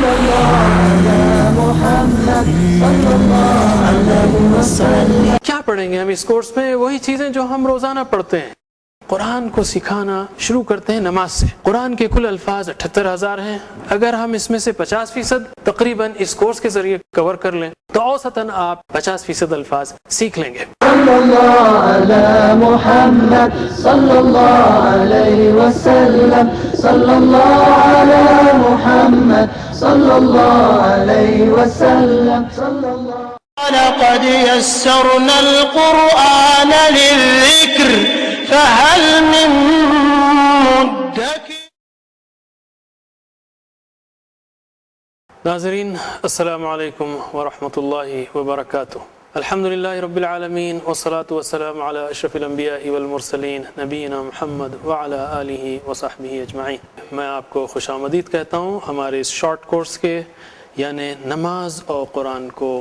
صلی اللہ علی محمد صلی اللہ علیہ وسلم. کیا پڑھیں گے ہم اس کورس میں؟ وہی چیزیں جو ہم روزانہ پڑھتے ہیں. قرآن کو سکھانا شروع کرتے ہیں نماز سے. قرآن کے کل الفاظ 78,000 ہیں. اگر ہم اس میں سے 50% تقریباً اس کورس کے ذریعے کور کر لیں تو اوسطاً آپ 50% الفاظ سیکھ لیں گے. صلی اللہ علی محمد صلی اللہ علیہ وسلم. صلی اللہ علی محمد صلی اللہ علیہ وسلم. صلی اللہ. لقد يسرنا القرآن للذكر فهل من مدكر. ناظرین السلام علیکم ورحمۃ اللہ وبرکاتہ. الحمدللہ رب العالمین والصلاة والسلام علی اشرف الانبیاء والمرسلین نبینا محمد وعلی آلہ وصحبہ اجمعین. میں آپ کو خوش آمدید کہتا ہوں ہمارے اس شارٹ کورس کے، یعنی نماز اور قرآن کو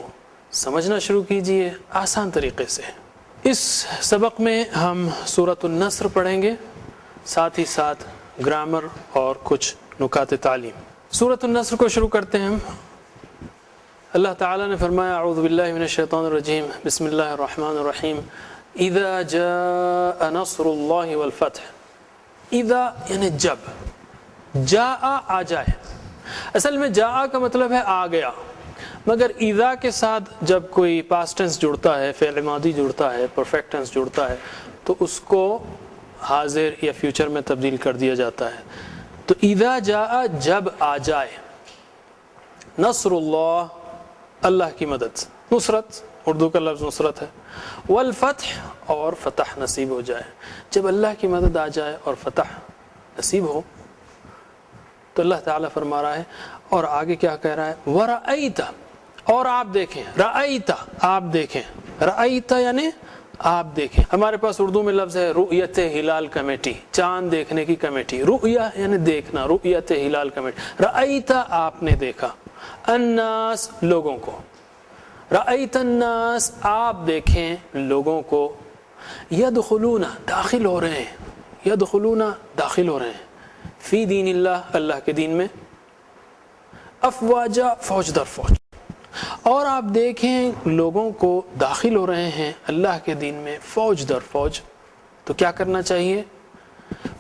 سمجھنا شروع کیجئے آسان طریقے سے. اس سبق میں ہم سورۃ النصر پڑھیں گے، ساتھ ہی ساتھ گرامر اور کچھ نکات تعلیم. سورۃ النصر کو شروع کرتے ہیں. اللہ تعالیٰ نے فرمایا اعوذ باللہ من الشیطان الرجیم بسم اللہ الرحمن الرحیم اذا جاء نصر اللہ والفتح. اذا یعنی جب، جاء آ جائے. اصل میں جاء کا مطلب ہے آ گیا، مگر اذا کے ساتھ جب کوئی پاسٹ ٹینس جڑتا ہے، فعل ماضی جڑتا ہے، پرفیکٹ ٹینس جڑتا ہے تو اس کو حاضر یا فیوچر میں تبدیل کر دیا جاتا ہے. تو اذا جاء جب آ جائے، نصر اللہ اللہ کی مدد، نصرت اردو کا لفظ نصرت ہے، والفتح اور فتح نصیب ہو جائے. جب اللہ کی مدد آ جائے اور فتح نصیب ہو تو اللہ تعالیٰ فرما رہا ہے، اور آگے کیا کہہ رہا ہے، وَرَأَيْتَ اور آپ دیکھیں، رأیت آپ دیکھیں، رأیت یعنی آپ دیکھیں. ہمارے پاس اردو میں لفظ ہے رؤیت ہلال کمیٹی، چاند دیکھنے کی کمیٹی. رؤیا یعنی دیکھنا، رؤیت ہلال کمیٹی. رأیت آپ نے دیکھا، الناس لوگوں کو، رأیت الناس آپ دیکھیں لوگوں کو، یدخلون داخل ہو رہے ہیں، یدخلون داخل ہو رہے ہیں، فی دین اللہ اللہ کے دین میں، افواجا فوج در فوج. اور آپ دیکھیں لوگوں کو داخل ہو رہے ہیں اللہ کے دین میں فوج در فوج. تو کیا کرنا چاہیے،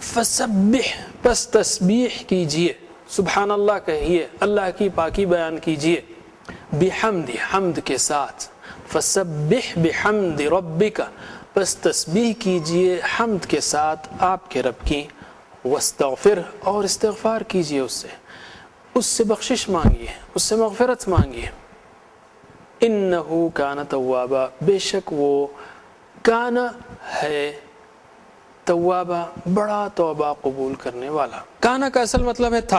فسبح پس تسبیح کیجئے، سبحان اللہ کہیے، اللہ کی پاکی بیان کیجئے، بحمد حمد کے ساتھ، فسبح بحمد ربک پس تسبیح کیجئے حمد کے ساتھ آپ کے رب کی، واستغفر اور استغفار کیجئے اس سے بخشش مانگیے، اس سے مغفرت مانگیے. انہو کان توابا بے شک وہ کان ہے توابا بڑا توبہ قبول کرنے والا. کانا کا اصل مطلب ہے تھا.